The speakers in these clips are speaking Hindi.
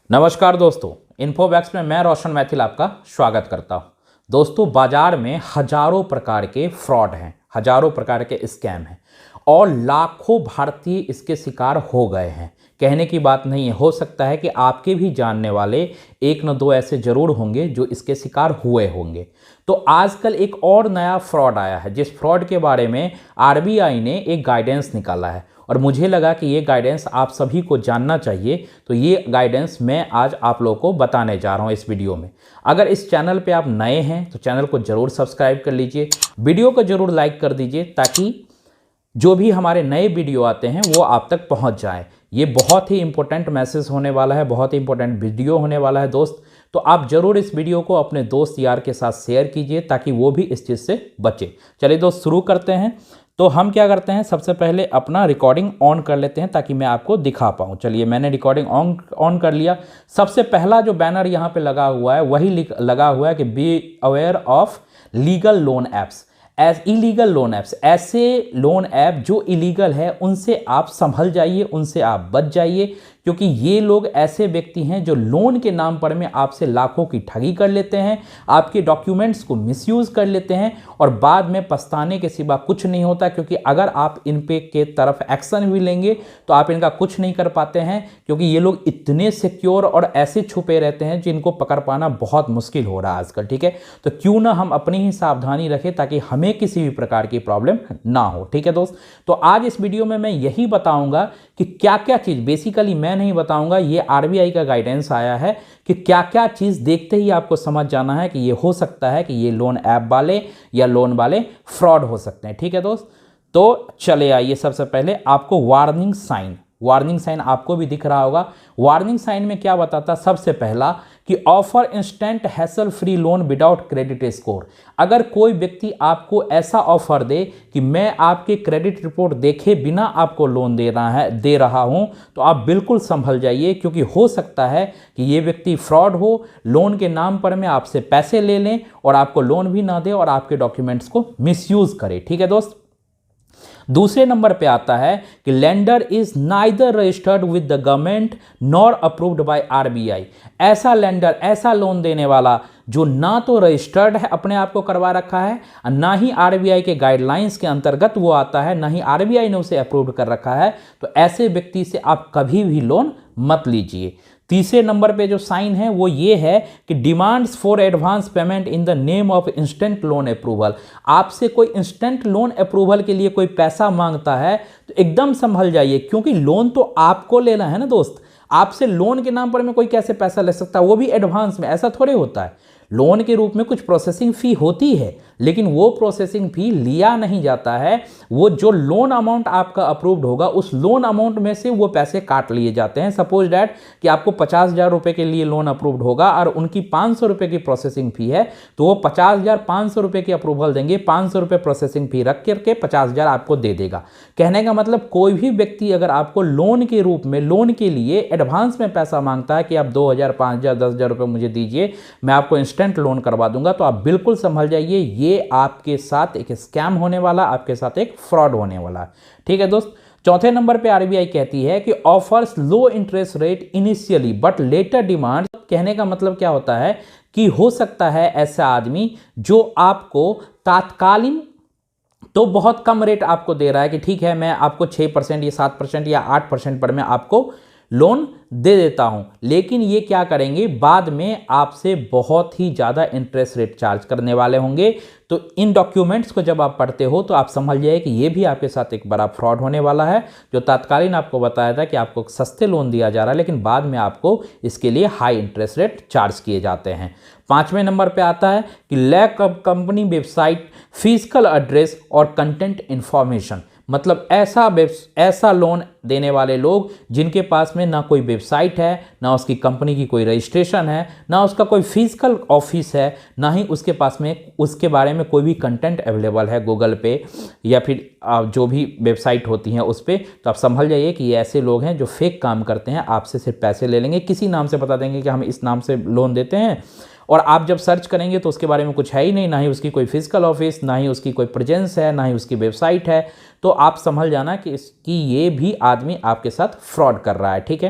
नमस्कार दोस्तों, इन्फोबैक्स में मैं रोशन मैथिल आपका स्वागत करता हूं। दोस्तों, बाजार में हजारों प्रकार के फ्रॉड हैं, हजारों प्रकार के स्कैम हैं और लाखों भारतीय इसके शिकार हो गए हैं। कहने की बात नहीं है, हो सकता है कि आपके भी जानने वाले एक न दो ऐसे जरूर होंगे जो इसके शिकार हुए होंगे। तो आजकल एक और नया फ्रॉड आया है, जिस फ्रॉड के बारे में आरबीआई ने एक गाइडेंस निकाला है और मुझे लगा कि ये गाइडेंस आप सभी को जानना चाहिए। तो ये गाइडेंस मैं आज आप लोगों को बताने जा रहा हूँ इस वीडियो में। अगर इस चैनल पे आप नए हैं तो चैनल को जरूर सब्सक्राइब कर लीजिए, वीडियो को जरूर लाइक कर दीजिए ताकि जो भी हमारे नए वीडियो आते हैं वो आप तक पहुंच जाए। ये बहुत ही इंपॉर्टेंट मैसेज होने वाला है, बहुत ही इंपॉर्टेंट वीडियो होने वाला है दोस्त। तो आप जरूर इस वीडियो को अपने दोस्त यार के साथ शेयर कीजिए ताकि वो भी इस चीज़ से बचे। चलिए दोस्त, शुरू करते हैं। तो हम क्या करते हैं, सबसे पहले अपना रिकॉर्डिंग ऑन कर लेते हैं ताकि मैं आपको दिखा पाऊँ। चलिए, मैंने रिकॉर्डिंग ऑन कर लिया। सबसे पहला जो बैनर यहाँ पे लगा हुआ है वही लगा हुआ है कि be aware of legal loan apps as illegal loan apps. ऐसे लोन ऐप जो इलीगल है उनसे आप संभल जाइए, उनसे आप बच जाइए, क्योंकि ये लोग ऐसे व्यक्ति हैं जो लोन के नाम पर में आपसे लाखों की ठगी कर लेते हैं, आपके डॉक्यूमेंट्स को मिसयूज़ कर लेते हैं और बाद में पछताने के सिवा कुछ नहीं होता। क्योंकि अगर आप इन पे के तरफ एक्शन भी लेंगे तो आप इनका कुछ नहीं कर पाते हैं, क्योंकि ये लोग इतने सिक्योर और ऐसे छुपे रहते हैं जिनको पकड़ पाना बहुत मुश्किल हो रहा है आजकल। ठीक है, तो क्यों ना हम अपनी ही सावधानी रखें ताकि हमें किसी भी प्रकार की प्रॉब्लम ना हो। ठीक है दोस्त, तो आज इस वीडियो में मैं यही बताऊंगा कि क्या क्या चीज़, बेसिकली मैं नहीं बताऊंगा, ये आरबीआई का गाइडेंस आया है कि क्या क्या चीज़ देखते ही आपको समझ जाना है कि ये हो सकता है कि ये लोन ऐप वाले या लोन वाले फ्रॉड हो सकते हैं। ठीक है दोस्त, तो चले आइए। सबसे पहले आपको वार्निंग साइन आपको भी दिख रहा होगा। वार्निंग साइन में क्या बताता, सबसे पहला कि offer instant hassle free loan without credit score. अगर कोई व्यक्ति आपको ऐसा ऑफर दे कि मैं आपके क्रेडिट रिपोर्ट देखे बिना आपको लोन दे रहा हूं, तो आप बिल्कुल संभल जाइए, क्योंकि हो सकता है कि ये व्यक्ति फ्रॉड हो, लोन के नाम पर में आपसे पैसे ले लें और आपको लोन भी ना दे और आपके डॉक्यूमेंट्स को मिसयूज करे। ठीक है दोस्त, दूसरे नंबर पे आता है कि lender is neither registered with the government nor approved by RBI. ऐसा लेंडर, ऐसा लोन देने वाला जो ना तो रजिस्टर्ड है, अपने आप को करवा रखा है, ना ही आरबीआई के गाइडलाइंस के अंतर्गत वो आता है, ना ही आरबीआई ने उसे अप्रूव कर रखा है, तो ऐसे व्यक्ति से आप कभी भी लोन मत लीजिए। तीसरे नंबर पे जो साइन है वो ये है कि demands for advance payment in the name of instant loan approval. आपसे कोई इंस्टेंट लोन अप्रूवल के लिए कोई पैसा मांगता है तो एकदम संभल जाइए, क्योंकि लोन तो आपको लेना है ना दोस्त। आपसे लोन के नाम पर में कोई कैसे पैसा ले सकता है, वो भी एडवांस में? ऐसा थोड़े होता है। लोन के रूप में कुछ प्रोसेसिंग फ़ी होती है, लेकिन वो प्रोसेसिंग फ़ी लिया नहीं जाता है। वो जो लोन अमाउंट आपका अप्रूव्ड होगा उस लोन अमाउंट में से वो पैसे काट लिए जाते हैं। सपोज डैट कि आपको 50,000 रुपये के लिए लोन अप्रूव्ड होगा और उनकी 500 रुपये की प्रोसेसिंग फ़ी है, तो वो 50,500 रुपये की अप्रूवल देंगे, 500 रुपये प्रोसेसिंग फ़ी रख करके 50,000 आपको दे देगा। कहने का मतलब, कोई भी व्यक्ति अगर आपको लोन के रूप में, लोन के लिए एडवांस में पैसा मांगता है कि आप 2,000, 5,000, 10,000 रुपये मुझे दीजिए, मैं आपको इंस्टेंट लोन करवा दूंगा, तो आप बिल्कुल संभल जाइए, ये आपके साथ एक स्कैम होने वाला, आपके साथ एक फ्रॉड होने वाला है। ठीक है दोस्त, चौथे नंबर पे आरबीआई कहती है कि offers low interest rate initially but later demand. कहने का मतलब क्या होता है कि हो सकता है ऐसा आदमी जो आपको तात्कालीन तो बहुत कम रेट आपको दे रहा है कि ठीक है, मैं आपको 6% या 7% या 8% पर मैं आपको लोन दे देता हूं, लेकिन ये क्या करेंगे, बाद में आपसे बहुत ही ज़्यादा इंटरेस्ट रेट चार्ज करने वाले होंगे। तो इन डॉक्यूमेंट्स को जब आप पढ़ते हो तो आप समझ जाइए कि ये भी आपके साथ एक बड़ा फ्रॉड होने वाला है। जो तात्कालीन आपको बताया था कि आपको सस्ते लोन दिया जा रहा है, लेकिन बाद में आपको इसके लिए हाई इंटरेस्ट रेट चार्ज किए जाते हैं। पांचवें नंबर पे आता है कि lack of company website, physical address और कंटेंट इंफॉर्मेशन। मतलब ऐसा लोन देने वाले लोग जिनके पास में ना कोई वेबसाइट है, ना उसकी कंपनी की कोई रजिस्ट्रेशन है, ना उसका कोई फिजिकल ऑफिस है, ना ही उसके पास में उसके बारे में कोई भी कंटेंट अवेलेबल है गूगल पे या फिर जो भी वेबसाइट होती हैं उस पर। तो आप संभल जाइए कि ये ऐसे लोग हैं जो फेक काम करते हैं, आपसे सिर्फ पैसे ले लेंगे, किसी नाम से बता देंगे कि हम इस नाम से लोन देते हैं, और आप जब सर्च करेंगे तो उसके बारे में कुछ है ही नहीं, ना ही उसकी कोई फिजिकल ऑफिस, ना ही उसकी कोई प्रेजेंस है, ना ही उसकी वेबसाइट है। तो आप संभल जाना कि ये भी आदमी आपके साथ फ्रॉड कर रहा है। ठीक है,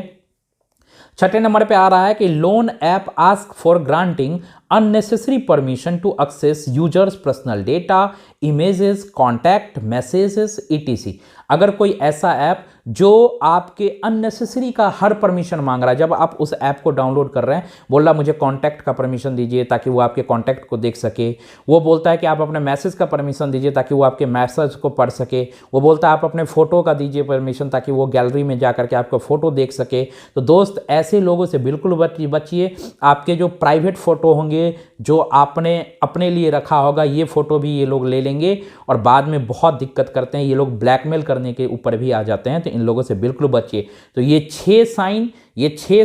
छठे नंबर पे आ रहा है कि loan app ask for granting unnecessary permission to access users personal data, images, contact, messages etc। अगर कोई ऐसा ऐप जो आपके अननेसेसरी का हर परमिशन मांग रहा है, जब आप उस ऐप को डाउनलोड कर रहे हैं, बोल रहा मुझे कॉन्टैक्ट का परमिशन दीजिए ताकि वो आपके कॉन्टैक्ट को देख सके, वो बोलता है कि आप अपने मैसेज का परमिशन दीजिए ताकि वो आपके मैसेज को पढ़ सके, वो बोलता है आप अपने फोटो का दीजिए परमिशन ताकि वो गैलरी में जा करके आपका फोटो देख सके। तो दोस्त ऐसे लोगों से बिल्कुल बचिए। आपके जो प्राइवेट फोटो होंगे, जो आपने अपने लिए रखा होगा, ये फोटो भी ये लोग ले लेंगे और बाद में बहुत दिक्कत करते हैं। ये लोग ब्लैकमेल करने के ऊपर भी आ जाते हैं, तो इन लोगों से बिल्कुल बचिए। तो ये 6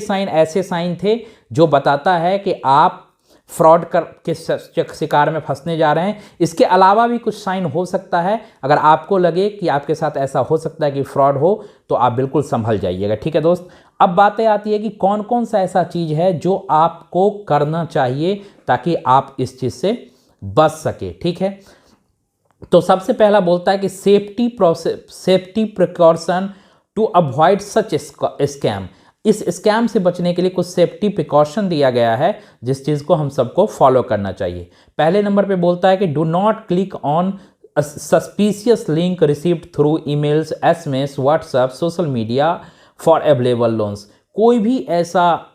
साइन ऐसे साइन थे जो बताता है कि आप फ्रॉड के शिकार में फंसने जा रहे हैं। इसके अलावा भी कुछ साइन हो सकता है। अगर आपको लगे कि आपके साथ ऐसा हो सकता है कि फ्रॉड हो, तो आप बिल्कुल संभल जाइएगा। ठीक है दोस्त, अब बातें आती है कि कौन कौन सा ऐसा चीज़ है जो आपको करना चाहिए ताकि आप इस चीज़ से बच सके। ठीक है, तो सबसे पहला बोलता है कि safety precaution to avoid such scam. इस स्कैम से बचने के लिए कुछ सेफ्टी प्रिकॉशन दिया गया है, जिस चीज़ को हम सबको फॉलो करना चाहिए। पहले नंबर पे बोलता है कि do not click on suspicious link received through emails, SMS, WhatsApp, social media for available loans. कोई भी ऐसा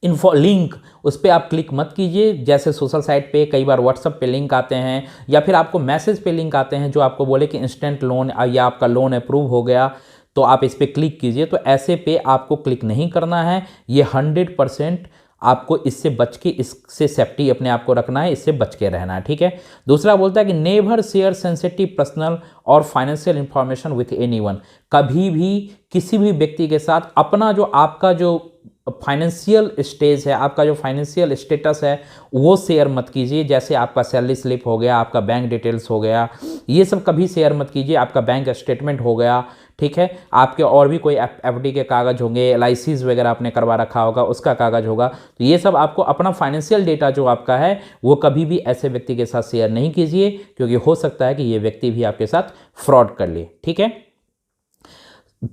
लिंक उस पर आप क्लिक मत कीजिए। जैसे सोशल साइट पे कई बार व्हाट्सएप पे लिंक आते हैं या फिर आपको मैसेज पे लिंक आते हैं जो आपको बोले कि इंस्टेंट लोन या आपका लोन अप्रूव हो गया, तो आप इस पर क्लिक कीजिए। तो ऐसे पे आपको क्लिक नहीं करना है। ये 100% आपको इससे बच के, इससे सेफ्टी अपने आप को रखना है, इससे बच के रहना है। ठीक है, दूसरा बोलता है कि नेवर शेयर सेंसिटिव पर्सनल और फाइनेंशियल इंफॉर्मेशन विथ एनीवन। कभी भी किसी भी व्यक्ति के साथ अपना जो आपका जो फाइनेंशियल स्टेज है, आपका जो फाइनेंशियल स्टेटस है, वो शेयर मत कीजिए। जैसे आपका सैलरी स्लिप हो गया, आपका बैंक डिटेल्स हो गया, ये सब कभी शेयर मत कीजिए। आपका बैंक स्टेटमेंट हो गया, ठीक है, आपके और भी कोई FD के कागज़ होंगे, LICs वगैरह आपने करवा रखा होगा, उसका कागज़ होगा, तो ये सब आपको अपना फाइनेंशियल डेटा जो आपका है वो कभी भी ऐसे व्यक्ति के साथ शेयर नहीं कीजिए, क्योंकि हो सकता है कि ये व्यक्ति भी आपके साथ फ्रॉड कर ले। ठीक है,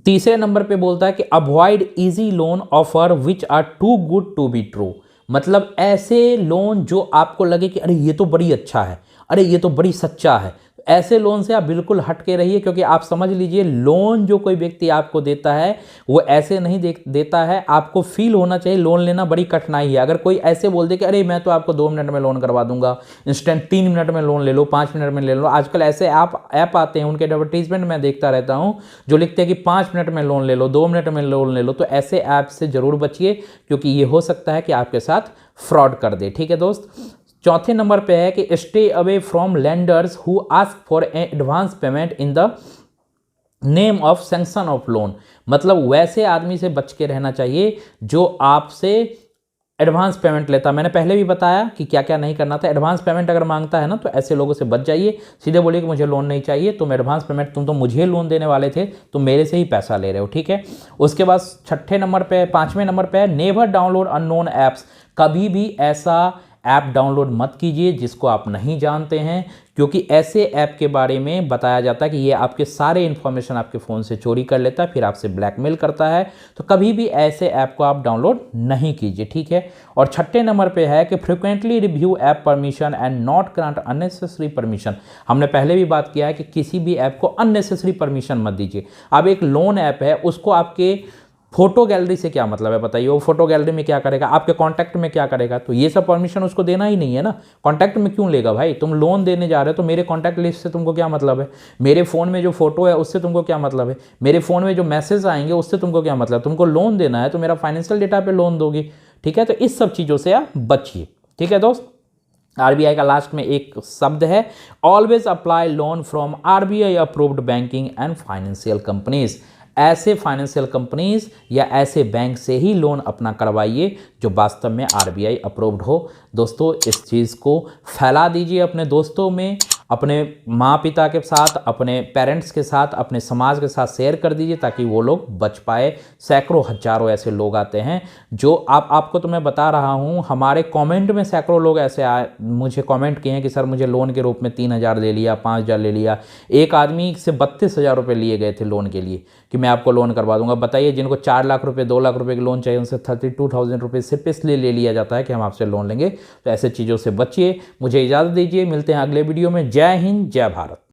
तीसरे नंबर पे बोलता है कि avoid easy loan offer which are too good to be true. मतलब ऐसे लोन जो आपको लगे कि अरे ये तो बड़ी अच्छा है, अरे ये तो बड़ी सच्चा है, ऐसे लोन से आप बिल्कुल हट के रहिए। क्योंकि आप समझ लीजिए, लोन जो कोई व्यक्ति आपको देता है वो ऐसे नहीं देता है। आपको फील होना चाहिए लोन लेना बड़ी कठिनाई है। अगर कोई ऐसे बोल दे कि अरे मैं तो आपको 2 मिनट में लोन करवा दूंगा, इंस्टेंट 3 मिनट में लोन ले लो, 5 मिनट में ले लो। आजकल ऐसे ऐप आते हैं, उनके एडवर्टीजमेंट मैं देखता रहता हूँ, जो लिखते हैं कि 5 मिनट में लोन ले लो, 2 मिनट में लोन ले लो। तो ऐसे ऐप से ज़रूर बचिए, क्योंकि ये हो सकता है कि आपके साथ फ्रॉड कर दे। ठीक है दोस्त, चौथे नंबर पे है कि stay away from lenders who ask for advance payment in the name of sanction of loan. मतलब वैसे आदमी से बच के रहना चाहिए जो आपसे एडवांस पेमेंट लेता। मैंने पहले भी बताया कि क्या क्या नहीं करना था। एडवांस पेमेंट अगर मांगता है ना, तो ऐसे लोगों से बच जाइए। सीधे बोलिए कि मुझे लोन नहीं चाहिए, तुम एडवांस पेमेंट, तुम तो मुझे लोन देने वाले थे, तुम मेरे से ही पैसा ले रहे हो। ठीक है, उसके बाद पांचवें नंबर पे है नेवर डाउनलोड अननोन ऐप्स। कभी भी ऐसा ऐप डाउनलोड मत कीजिए जिसको आप नहीं जानते हैं, क्योंकि ऐसे ऐप के बारे में बताया जाता है कि ये आपके सारे इन्फॉर्मेशन आपके फ़ोन से चोरी कर लेता है, फिर आपसे ब्लैकमेल करता है। तो कभी भी ऐसे ऐप को आप डाउनलोड नहीं कीजिए। ठीक है, और छठे नंबर पे है कि frequently review app permission and not grant unnecessary permission. हमने पहले भी बात किया है कि किसी भी ऐप को अननेसेसरी परमिशन मत दीजिए। अब एक लोन ऐप है, उसको आपके फोटो गैलरी से क्या मतलब है बताइए? वो फोटो गैलरी में क्या करेगा, आपके कॉन्टैक्ट में क्या करेगा? तो ये सब परमिशन उसको देना ही नहीं है ना। कॉन्टैक्ट में क्यों लेगा भाई? तुम लोन देने जा रहे हो तो मेरे कॉन्टैक्ट लिस्ट से तुमको क्या मतलब है? मेरे फ़ोन में जो फोटो है उससे तुमको क्या मतलब है? मेरे फ़ोन में जो मैसेज आएंगे उससे तुमको क्या मतलब? तुमको लोन देना है तो मेरा फाइनेंशियल डेटा पे लोन दोगे। ठीक है, तो इस सब चीज़ों से आप बचिए। ठीक है दोस्त, RBI का लास्ट में एक शब्द है, always apply loan from RBI approved banking and financial companies. ऐसे फाइनेंशियल कंपनीज या ऐसे बैंक से ही लोन अपना करवाइए जो वास्तव में RBI अप्रूव्ड हो। दोस्तों, इस चीज़ को फैला दीजिए अपने दोस्तों में, अपने माँ पिता के साथ, अपने पेरेंट्स के साथ, अपने समाज के साथ शेयर कर दीजिए ताकि वो लोग बच पाए। सैकड़ों हजारों ऐसे लोग आते हैं जो आपको तो मैं बता रहा हूँ, हमारे कमेंट में सैकड़ों लोग ऐसे आए, मुझे कमेंट किए हैं कि सर मुझे लोन के रूप में 3,000 ले लिया, 5,000 ले लिया। एक आदमी से 32,000 रुपये लिए गए थे लोन के लिए कि मैं आपको लोन करवा दूंगा। बताइए, जिनको 4 लाख रुपए, 2 लाख रुपए के लोन चाहिए उनसे 32,000 रुपये सिर्फ इसलिए ले लिया जाता है कि हम आपसे लोन लेंगे। तो ऐसे चीज़ों से बचिए। मुझे इजाज़त दीजिए, मिलते हैं अगले वीडियो में। जय हिंद, जय भारत।